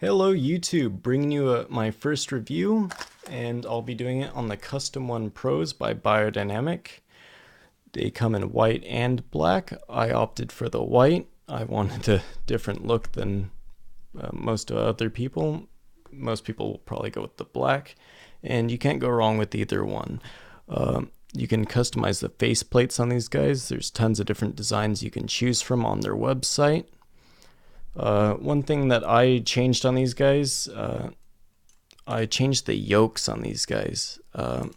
Hello YouTube, bringing you my first review, and I'll be doing it on the Custom One Pros by Beyerdynamic. They come in white and black. I opted for the white. I wanted a different look than most other people. Most people will probably go with the black, and you can't go wrong with either one. You can customize the face plates on these guys. There's tons of different designs you can choose from on their website. One thing that I changed on these guys, I changed the yokes on these guys. I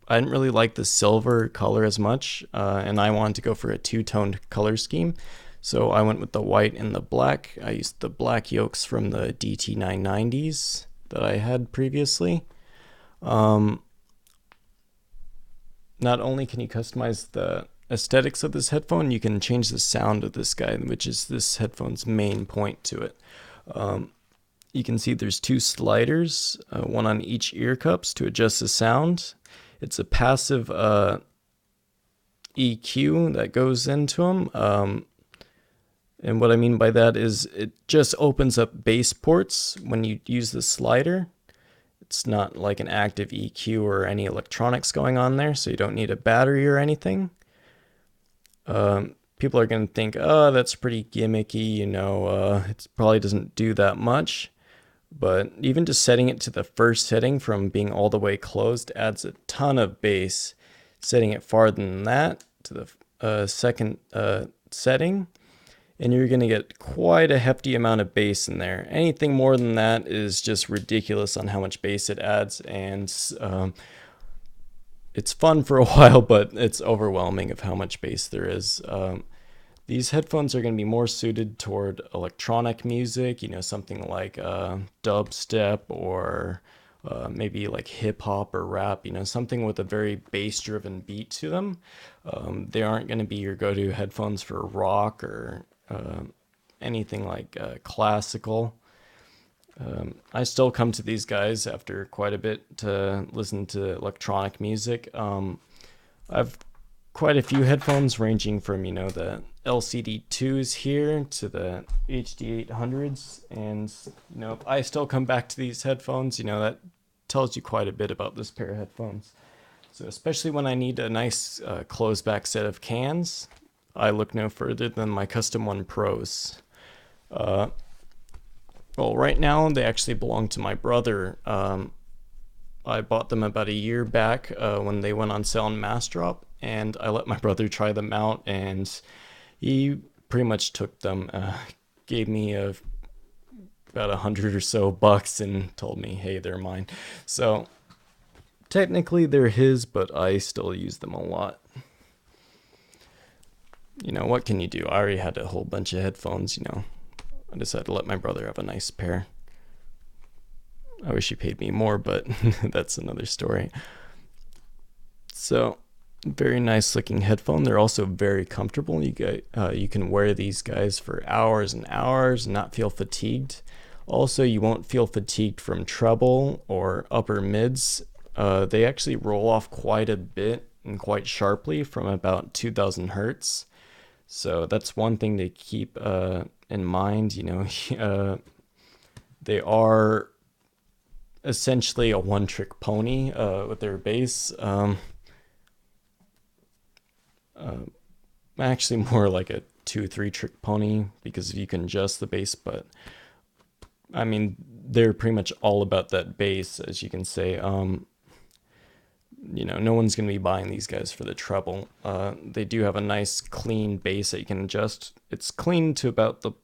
didn't really like the silver color as much, and I wanted to go for a two-toned color scheme. So I went with the white and the black. I used the black yokes from the DT990s that I had previously. Not only can you customize the aesthetics of this headphone, you can change the sound of this guy, which is this headphone's main point to it. You can see there's two sliders, one on each ear cups to adjust the sound. It's a passive EQ that goes into them. And what I mean by that is it just opens up bass ports when you use the slider. It's not like an active EQ or any electronics going on there, so you don't need a battery or anything. People are going to think, oh, that's pretty gimmicky, it probably doesn't do that much. But even just setting it to the first setting from being all the way closed adds a ton of bass. Setting it farther than that to the second setting, and you're going to get quite a hefty amount of bass in there. Anything more than that is just ridiculous on how much bass it adds, and it's fun for a while, but it's overwhelming of how much bass there is. These headphones are going to be more suited toward electronic music, something like dubstep or maybe like hip hop or rap, something with a very bass driven beat to them. They aren't going to be your go-to headphones for rock or anything like classical. I still come to these guys after quite a bit to listen to electronic music. I've quite a few headphones ranging from, the LCD2s here to the HD800s. And, I still come back to these headphones, that tells you quite a bit about this pair of headphones. So especially when I need a nice closed back set of cans, I look no further than my Custom One Pros. Well, right now they actually belong to my brother. I bought them about a year back when they went on sale in Mass Drop, and I let my brother try them out, and he pretty much took them, gave me about $100 or so bucks and told me, hey, they're mine. So technically they're his, but I still use them a lot. What can you do? I already had a whole bunch of headphones, I decided to let my brother have a nice pair. I wish he paid me more, but that's another story. So, very nice looking headphone. They're also very comfortable. You can wear these guys for hours and hours and not feel fatigued. Also, you won't feel fatigued from treble or upper mids. They actually roll off quite a bit and quite sharply from about 2000 hertz. So that's one thing to keep in mind. They are essentially a one-trick pony with their bass. Actually more like a 2-3 trick pony because you can adjust the bass, but I mean they're pretty much all about that bass, as you can say. No one's going to be buying these guys for the treble. They do have a nice clean bass that you can adjust. It's clean to about the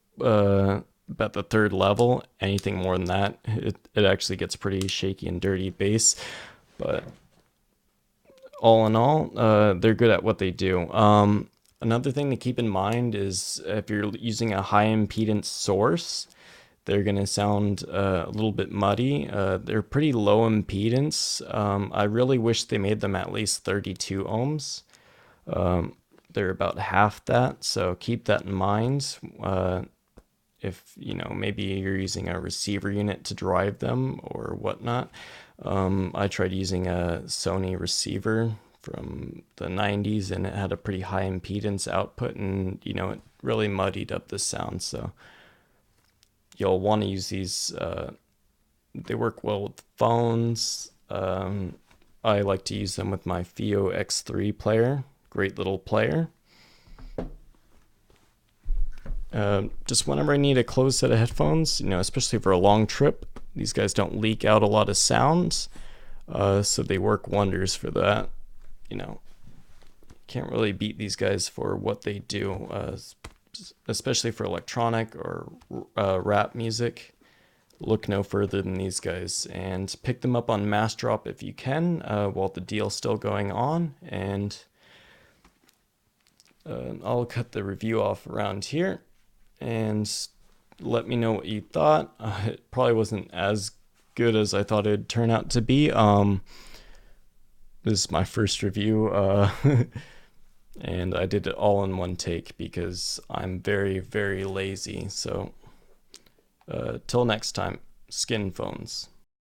third level. Anything more than that, it actually gets pretty shaky and dirty bass. But all in all, they're good at what they do. Another thing to keep in mind is if you're using a high impedance source, they're going to sound a little bit muddy. They're pretty low impedance. I really wish they made them at least 32 ohms. They're about half that, so keep that in mind. If, maybe you're using a receiver unit to drive them or whatnot. I tried using a Sony receiver from the 90s, and it had a pretty high impedance output, and, it really muddied up the sound, so you'll want to use these. They work well with phones. I like to use them with my FIO X3 player. Great little player. Just whenever I need a closed set of headphones, especially for a long trip, these guys don't leak out a lot of sounds, so they work wonders for that. Can't really beat these guys for what they do, especially for electronic or rap music. Look no further than these guys, and pick them up on mass drop if you can, while the deal's still going on. And I'll cut the review off around here, and let me know what you thought. It probably wasn't as good as I thought it'd turn out to be. This is my first review, and I did it all in one take because I'm very, very lazy. So till next time, skin phones.